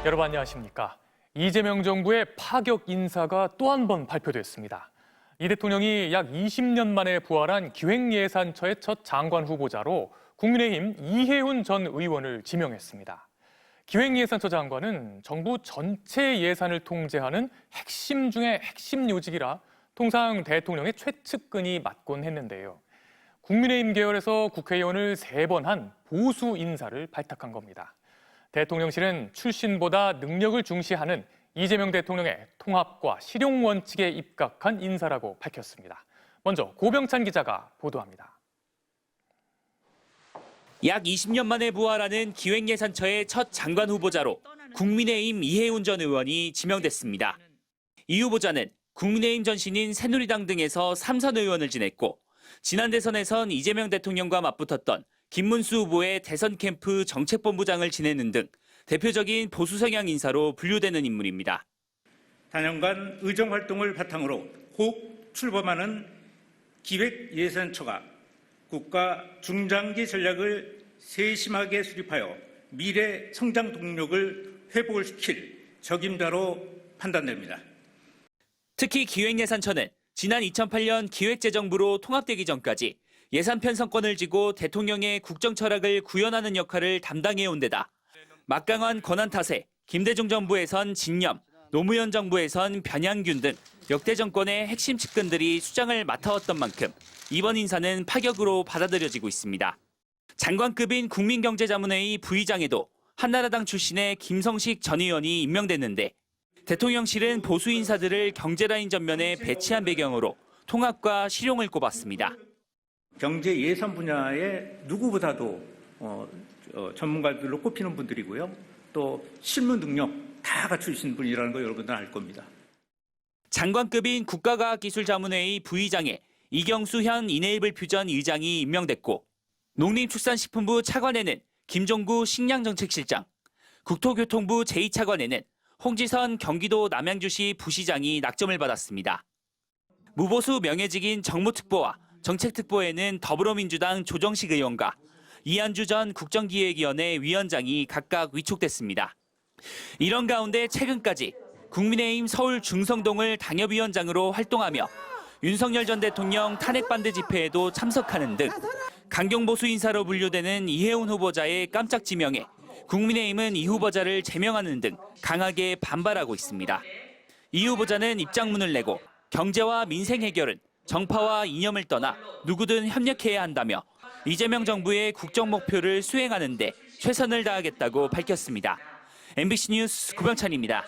여러분 안녕하십니까? 이재명 정부의 파격 인사가 또 한 번 발표됐습니다. 이 대통령이 약 20년 만에 부활한 기획예산처의 첫 장관 후보자로 국민의힘 이해훈 전 의원을 지명했습니다. 기획예산처 장관은 정부 전체 예산을 통제하는 핵심 중의 핵심 요직이라 통상 대통령의 최측근이 맡곤 했는데요. 국민의힘 계열에서 국회의원을 3번 한 보수 인사를 발탁한 겁니다. 대통령실은 출신보다 능력을 중시하는 이재명 대통령의 통합과 실용 원칙에 입각한 인사라고 밝혔습니다. 먼저 고병찬 기자가 보도합니다. 약 20년 만에 부활하는 기획예산처의 첫 장관 후보자로 국민의힘 이해훈 전 의원이 지명됐습니다. 이 후보자는 국민의힘 전신인 새누리당 등에서 3선 의원을 지냈고 지난 대선에선 이재명 대통령과 맞붙었던 김문수 후보의 대선 캠프 정책본부장을 지내는 등 대표적인 보수 성향 인사로 분류되는 인물입니다. 단연간 의정활동을 바탕으로 호흡 출범하는 기획예산처가 국가 중장기 전략을 세심하게 수립하여 미래 성장 동력을 회복을 시킬 적임자로 판단됩니다. 특히 기획예산처는 지난 2008년 기획재정부로 통합되기 전까지 예산 편성권을 쥐고 대통령의 국정 철학을 구현하는 역할을 담당해온 데다 막강한 권한 탓에 김대중 정부에선 진념, 노무현 정부에선 변양균 등 역대 정권의 핵심 측근들이 수장을 맡아왔던 만큼 이번 인사는 파격으로 받아들여지고 있습니다. 장관급인 국민경제자문회의 부의장에도 한나라당 출신의 김성식 전 의원이 임명됐는데 대통령실은 보수 인사들을 경제라인 전면에 배치한 배경으로 통합과 실용을 꼽았습니다. 경제 예산 분야에 누구보다도 전문가들로 꼽히는 분들이고요. 또 실무 능력 다 갖추신 분이라는 거 여러분들 알 겁니다. 장관급인 국가과학기술자문회의 부의장에 이경수 현 이네이블 퓨전 의장이 임명됐고 농림축산식품부 차관에는 김종구 식량정책실장, 국토교통부 제2차관에는 홍지선 경기도 남양주시 부시장이 낙점을 받았습니다. 무보수 명예직인 정무특보와 정책특보에는 더불어민주당 조정식 의원과 이한주 전 국정기획위원회 위원장이 각각 위촉됐습니다. 이런 가운데 최근까지 국민의힘 서울 중성동을 당협위원장으로 활동하며 윤석열 전 대통령 탄핵반대 집회에도 참석하는 등 강경보수 인사로 분류되는 이해훈 후보자의 깜짝 지명에 국민의힘은 이 후보자를 제명하는 등 강하게 반발하고 있습니다. 이 후보자는 입장문을 내고 경제와 민생 해결은 정파와 이념을 떠나 누구든 협력해야 한다며 이재명 정부의 국정 목표를 수행하는 데 최선을 다하겠다고 밝혔습니다. MBC 뉴스 고병찬입니다.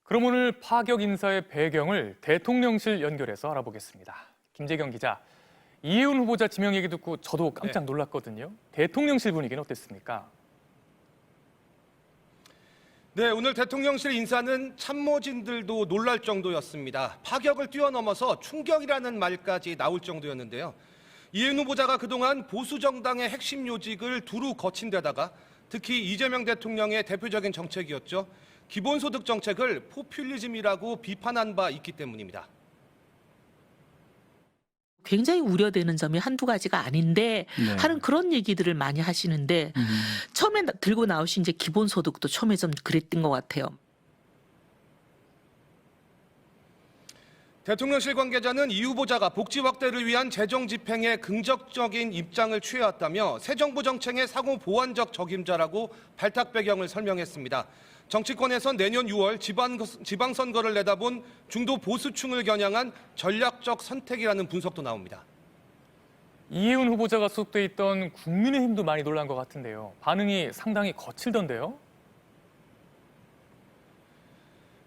그럼 오늘 파격 인사의 배경을 대통령실 연결해서 알아보겠습니다. 김재경 기자, 이해훈 후보자 지명 얘기 듣고 저도 깜짝 놀랐거든요. 대통령실 분위기는 어땠습니까? 네, 오늘 대통령실 인사는 참모진들도 놀랄 정도였습니다. 파격을 뛰어넘어서 충격이라는 말까지 나올 정도였는데요. 이해훈 후보자가 그동안 보수 정당의 핵심 요직을 두루 거친 데다가 특히 이재명 대통령의 대표적인 정책이었죠. 기본소득 정책을 포퓰리즘이라고 비판한 바 있기 때문입니다. 굉장히 우려되는 점이 한두 가지가 아닌데 하는 그런 얘기들을 많이 하시는데 처음에 들고 나오신 이제 기본소득도 처음에 좀 그랬던 것 같아요. 대통령실 관계자는 이 후보자가 복지 확대를 위한 재정 집행에 긍정적인 입장을 취해왔다며 새 정부 정책의 상호 보완적 적임자라고 발탁 배경을 설명했습니다. 정치권에선 내년 6월 지방선거를 내다본 중도 보수층을 겨냥한 전략적 선택이라는 분석도 나옵니다. 이해훈 후보자가 소속돼 있던 국민의힘도 많이 놀란 것 같은데요. 반응이 상당히 거칠던데요.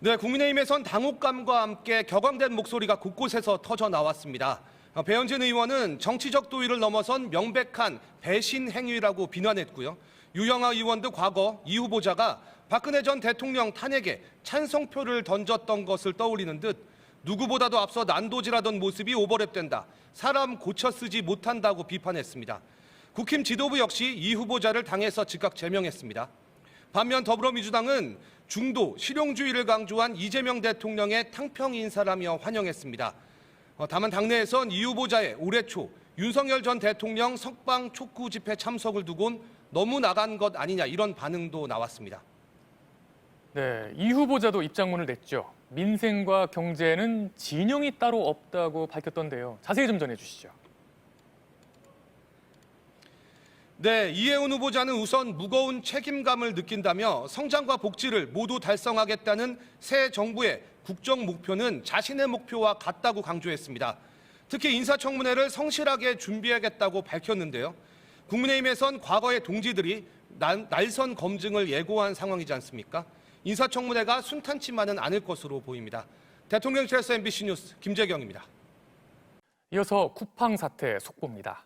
네, 국민의힘에선 당혹감과 함께 격앙된 목소리가 곳곳에서 터져 나왔습니다. 배현진 의원은 정치적 도의를 넘어선 명백한 배신 행위라고 비난했고요. 유영하 의원도 과거 이 후보자가 박근혜 전 대통령 탄핵에 찬성표를 던졌던 것을 떠올리는 듯 누구보다도 앞서 난도질하던 모습이 오버랩된다. 사람 고쳐 쓰지 못한다고 비판했습니다. 국힘 지도부 역시 이 후보자를 당에서 즉각 제명했습니다. 반면 더불어민주당은 중도, 실용주의를 강조한 이재명 대통령의 탕평 인사라며 환영했습니다. 다만 당내에선 이 후보자의 올해 초 윤석열 전 대통령 석방 촉구 집회 참석을 두곤 너무 나간 것 아니냐 이런 반응도 나왔습니다. 네, 이 후보자도 입장문을 냈죠. 민생과 경제에는 진영이 따로 없다고 밝혔던데요. 자세히 좀 전해주시죠. 네, 이해운 후보자는 우선 무거운 책임감을 느낀다며 성장과 복지를 모두 달성하겠다는 새 정부의 국정 목표는 자신의 목표와 같다고 강조했습니다. 특히 인사청문회를 성실하게 준비하겠다고 밝혔는데요. 국민의힘에선 과거의 동지들이 날선 검증을 예고한 상황이지 않습니까? 인사청문회가 순탄치만은 않을 것으로 보입니다. 대통령실에서 MBC 뉴스 김재경입니다. 이어서 쿠팡 사태 속보입니다.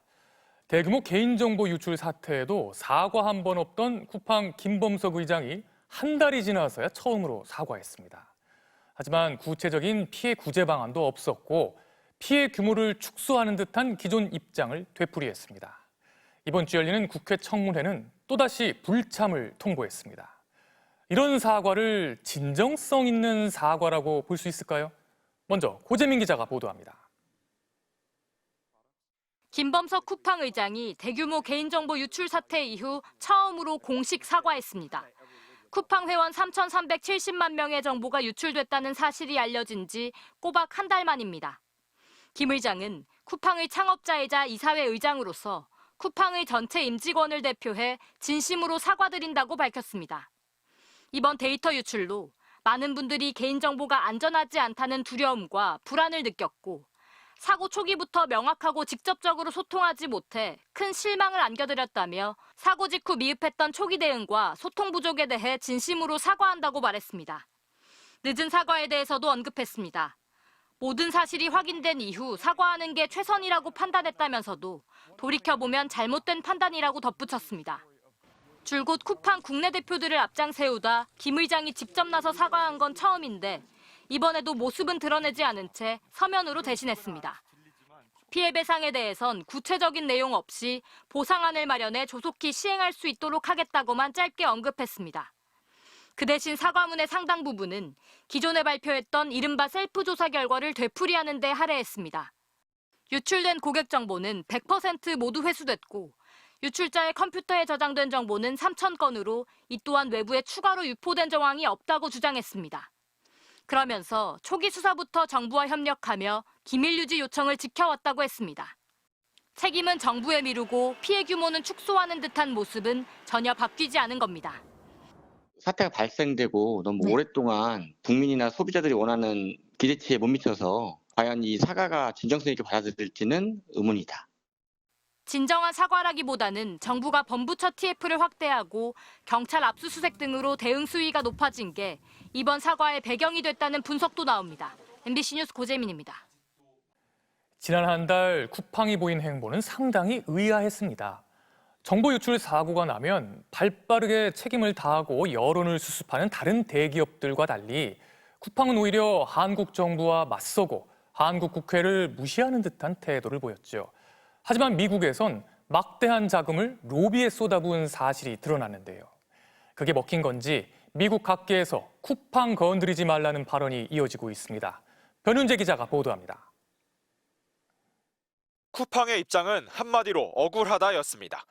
대규모 개인정보 유출 사태에도 사과 한 번 없던 쿠팡 김범석 의장이 한 달이 지나서야 처음으로 사과했습니다. 하지만 구체적인 피해 구제 방안도 없었고 피해 규모를 축소하는 듯한 기존 입장을 되풀이했습니다. 이번 주 열리는 국회 청문회는 또다시 불참을 통보했습니다. 이런 사과를 진정성 있는 사과라고 볼 수 있을까요? 먼저 고재민 기자가 보도합니다. 김범석 쿠팡 의장이 대규모 개인정보 유출 사태 이후 처음으로 공식 사과했습니다. 쿠팡 회원 3,370만 명의 정보가 유출됐다는 사실이 알려진 지 꼬박 한 달 만입니다. 김 의장은 쿠팡의 창업자이자 이사회 의장으로서 쿠팡의 전체 임직원을 대표해 진심으로 사과드린다고 밝혔습니다. 이번 데이터 유출로 많은 분들이 개인정보가 안전하지 않다는 두려움과 불안을 느꼈고 사고 초기부터 명확하고 직접적으로 소통하지 못해 큰 실망을 안겨드렸다며 사고 직후 미흡했던 초기 대응과 소통 부족에 대해 진심으로 사과한다고 말했습니다. 늦은 사과에 대해서도 언급했습니다. 모든 사실이 확인된 이후 사과하는 게 최선이라고 판단했다면서도 돌이켜보면 잘못된 판단이라고 덧붙였습니다. 줄곧 쿠팡 국내 대표들을 앞장 세우다 김 의장이 직접 나서 사과한 건 처음인데 이번에도 모습은 드러내지 않은 채 서면으로 대신했습니다. 피해 배상에 대해선 구체적인 내용 없이 보상안을 마련해 조속히 시행할 수 있도록 하겠다고만 짧게 언급했습니다. 그 대신 사과문의 상당 부분은 기존에 발표했던 이른바 셀프 조사 결과를 되풀이하는 데 할애했습니다. 유출된 고객 정보는 100% 모두 회수됐고 유출자의 컴퓨터에 저장된 정보는 3,000건으로 이 또한 외부에 추가로 유포된 정황이 없다고 주장했습니다. 그러면서 초기 수사부터 정부와 협력하며 기밀 유지 요청을 지켜왔다고 했습니다. 책임은 정부에 미루고 피해 규모는 축소하는 듯한 모습은 전혀 바뀌지 않은 겁니다. 사태가 발생되고 너무 오랫동안 국민이나 소비자들이 원하는 기대치에 못 미쳐서 과연 이 사과가 진정성 있게 받아들일지는 의문이다. 진정한 사과라기보다는 정부가 범부처 TF를 확대하고 경찰 압수수색 등으로 대응 수위가 높아진 게 이번 사과의 배경이 됐다는 분석도 나옵니다. MBC 뉴스 고재민입니다. 지난 한 달 쿠팡이 보인 행보는 상당히 의아했습니다. 정보 유출 사고가 나면 발빠르게 책임을 다하고 여론을 수습하는 다른 대기업들과 달리 쿠팡은 오히려 한국 정부와 맞서고 한국 국회를 무시하는 듯한 태도를 보였죠. 하지만 미국에선 막대한 자금을 로비에 쏟아부은 사실이 드러났는데요. 그게 먹힌 건지 미국 각계에서 쿠팡 건드리지 말라는 발언이 이어지고 있습니다. 변윤재 기자가 보도합니다. 쿠팡의 입장은 한마디로 억울하다였습니다.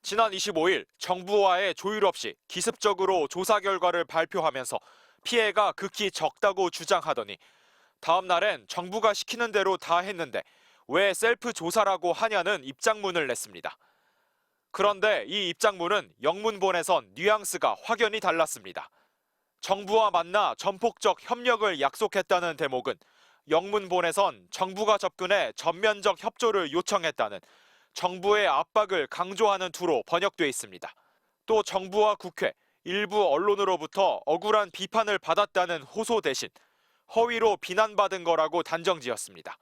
지난 25일 정부와의 조율 없이 기습적으로 조사 결과를 발표하면서 피해가 극히 적다고 주장하더니 다음 날엔 정부가 시키는 대로 다 했는데 왜 셀프 조사라고 하냐는 입장문을 냈습니다. 그런데 이 입장문은 영문본에선 뉘앙스가 확연히 달랐습니다. 정부와 만나 전폭적 협력을 약속했다는 대목은 영문본에선 정부가 접근해 전면적 협조를 요청했다는 정부의 압박을 강조하는 투로 번역돼 있습니다. 또 정부와 국회, 일부 언론으로부터 억울한 비판을 받았다는 호소 대신 허위로 비난받은 거라고 단정지었습니다.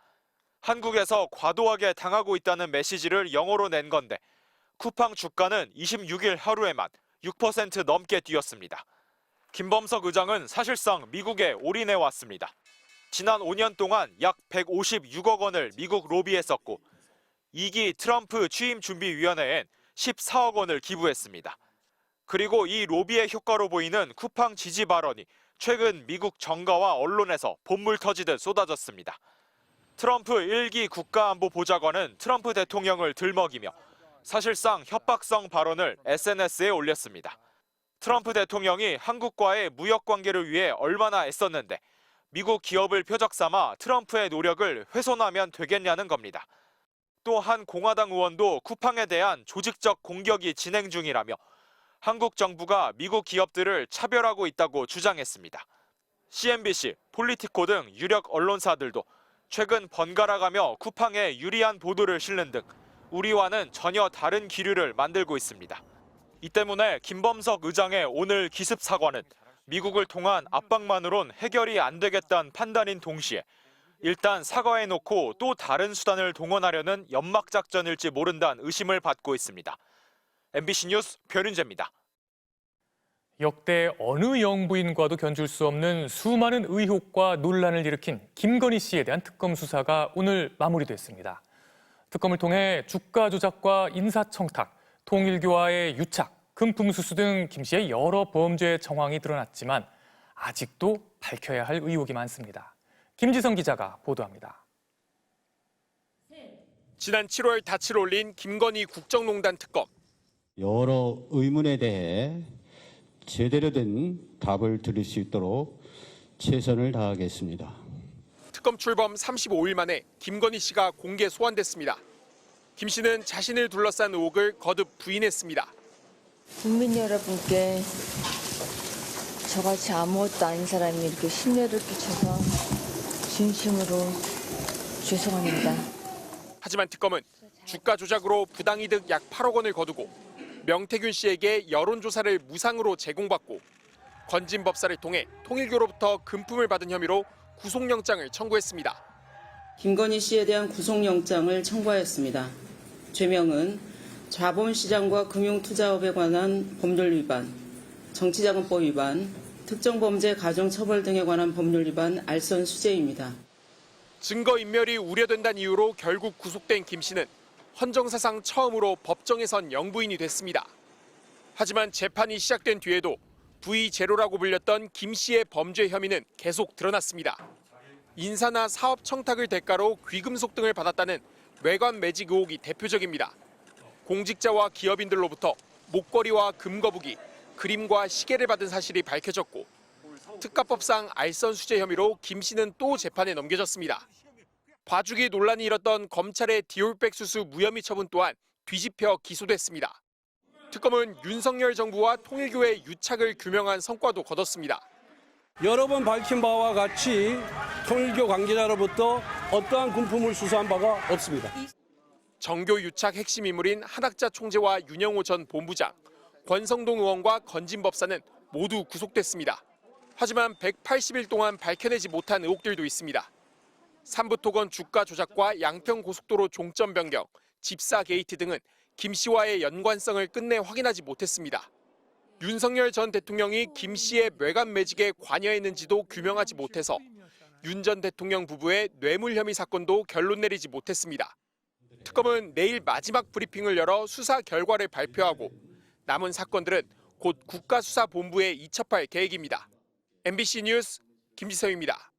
한국에서 과도하게 당하고 있다는 메시지를 영어로 낸 건데 쿠팡 주가는 26일 하루에만 6% 넘게 뛰었습니다. 김범석 의장은 사실상 미국에 올인해 왔습니다. 지난 5년 동안 약 156억 원을 미국 로비했었고 2기 트럼프 취임준비위원회엔 14억 원을 기부했습니다. 그리고 이 로비의 효과로 보이는 쿠팡 지지 발언이 최근 미국 정가와 언론에서 본물 터지듯 쏟아졌습니다. 트럼프 1기 국가안보보좌관은 트럼프 대통령을 들먹이며 사실상 협박성 발언을 SNS에 올렸습니다. 트럼프 대통령이 한국과의 무역 관계를 위해 얼마나 애썼는데 미국 기업을 표적 삼아 트럼프의 노력을 훼손하면 되겠냐는 겁니다. 또 한 공화당 의원도 쿠팡에 대한 조직적 공격이 진행 중이라며 한국 정부가 미국 기업들을 차별하고 있다고 주장했습니다. CNBC, 폴리티코 등 유력 언론사들도 최근 번갈아가며 쿠팡에 유리한 보도를 실는 등 우리와는 전혀 다른 기류를 만들고 있습니다. 이 때문에 김범석 의장의 오늘 기습 사과는 미국을 통한 압박만으론 해결이 안 되겠다는 판단인 동시에 일단 사과해놓고 또 다른 수단을 동원하려는 연막작전일지 모른다는 의심을 받고 있습니다. MBC 뉴스 변윤재입니다. 역대 어느 영부인과도 견줄 수 없는 수많은 의혹과 논란을 일으킨 김건희 씨에 대한 특검 수사가 오늘 마무리됐습니다. 특검을 통해 주가 조작과 인사청탁, 통일교와의 유착, 금품수수 등 김 씨의 여러 범죄 정황이 드러났지만 아직도 밝혀야 할 의혹이 많습니다. 김지성 기자가 보도합니다. 지난 7월 닻을 올린 김건희 국정농단 특검. 여러 의문에 대해 제대로 된 답을 드릴 수 있도록 최선을 다하겠습니다. 특검 출범 35일 만에 김건희 씨가 공개 소환됐습니다. 김 씨는 자신을 둘러싼 의혹을 거듭 부인했습니다. 국민 여러분께 저같이 아무것도 아닌 사람이 이렇게 심려를 끼쳐서 진심으로 죄송합니다. 하지만 특검은 주가 조작으로 부당이득 약 8억 원을 거두고 명태균 씨에게 여론조사를 무상으로 제공받고 건진법사를 통해 통일교로부터 금품을 받은 혐의로 구속영장을 청구했습니다. 김건희 씨에 대한 구속영장을 청구하였습니다. 죄명은 자본시장과 금융투자업에 관한 법률 위반, 정치자금법 위반, 특정범죄 가중처벌 등에 관한 법률 위반 알선 수재입니다. 증거인멸이 우려된다는 이유로 결국 구속된 김 씨는 헌정사상 처음으로 법정에선 영부인이 됐습니다. 하지만 재판이 시작된 뒤에도 V0라고 불렸던 김 씨의 범죄 혐의는 계속 드러났습니다. 인사나 사업 청탁을 대가로 귀금속 등을 받았다는 외관 매직 의혹이 대표적입니다. 공직자와 기업인들로부터 목걸이와 금거북이, 그림과 시계를 받은 사실이 밝혀졌고 특가법상 알선 수재 혐의로 김 씨는 또 재판에 넘겨졌습니다. 봐주기 논란이 일었던 검찰의 디올백 수수 무혐의 처분 또한 뒤집혀 기소됐습니다. 특검은 윤석열 정부와 통일교의 유착을 규명한 성과도 거뒀습니다. 여러 번 밝힌 바와 같이 통일교 관계자로부터 어떠한 금품을 수수한 바가 없습니다. 정교 유착 핵심 인물인 한학자 총재와 윤영호 전 본부장, 권성동 의원과 건진법사는 모두 구속됐습니다. 하지만 180일 동안 밝혀내지 못한 의혹들도 있습니다. 삼부토건 주가 조작과 양평고속도로 종점 변경, 집사 게이트 등은 김 씨와의 연관성을 끝내 확인하지 못했습니다. 윤석열 전 대통령이 김 씨의 뇌관 매직에 관여했는지도 규명하지 못해서 윤 전 대통령 부부의 뇌물 혐의 사건도 결론 내리지 못했습니다. 특검은 내일 마지막 브리핑을 열어 수사 결과를 발표하고 남은 사건들은 곧 국가수사본부에 이첩할 계획입니다. MBC 뉴스 김지성입니다.